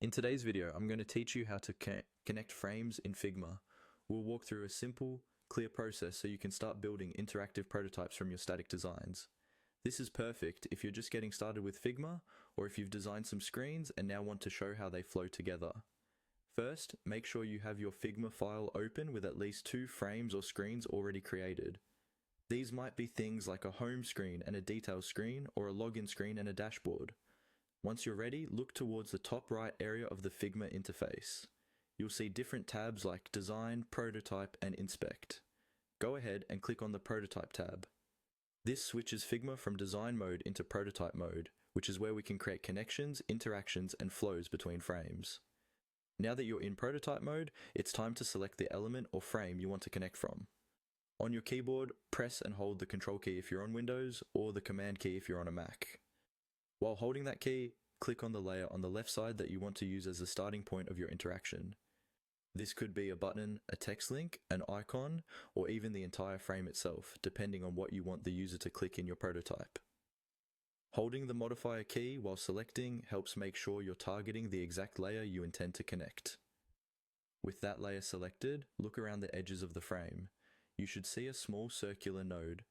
In today's video, I'm going to teach you how to connect frames in Figma. We'll walk through a simple, clear process so you can start building interactive prototypes from your static designs. This is perfect if you're just getting started with Figma, or if you've designed some screens and now want to show how they flow together. First, make sure you have your Figma file open with at least 2 frames or screens already created. These might be things like a home screen and a details screen, or a login screen and a dashboard. Once you're ready, look towards the top right area of the Figma interface. You'll see different tabs like Design, Prototype, and Inspect. Go ahead and click on the Prototype tab. This switches Figma from design mode into prototype mode, which is where we can create connections, interactions, and flows between frames. Now that you're in prototype mode, it's time to select the element or frame you want to connect from. On your keyboard, press and hold the Control key if you're on Windows, or the Command key if you're on a Mac. While holding that key, click on the layer on the left side that you want to use as the starting point of your interaction. This could be a button, a text link, an icon, or even the entire frame itself, depending on what you want the user to click in your prototype. Holding the modifier key while selecting helps make sure you're targeting the exact layer you intend to connect. With that layer selected, look around the edges of the frame. You should see a small circular node,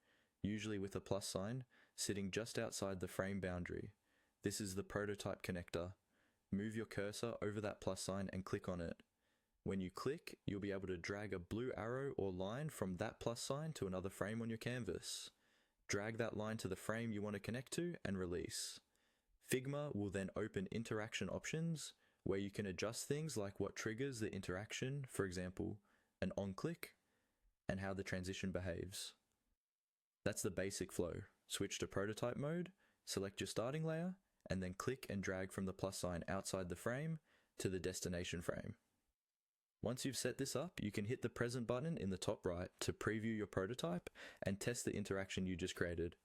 usually with a plus sign, sitting just outside the frame boundary. This is the prototype connector. Move your cursor over that plus sign and click on it. When you click, you'll be able to drag a blue arrow or line from that plus sign to another frame on your canvas. Drag that line to the frame you want to connect to and release. Figma will then open interaction options where you can adjust things like what triggers the interaction, for example, an on-click, and how the transition behaves. That's the basic flow. Switch to prototype mode, select your starting layer, and then click and drag from the plus sign outside the frame to the destination frame. Once you've set this up, you can hit the present button in the top right to preview your prototype and test the interaction you just created.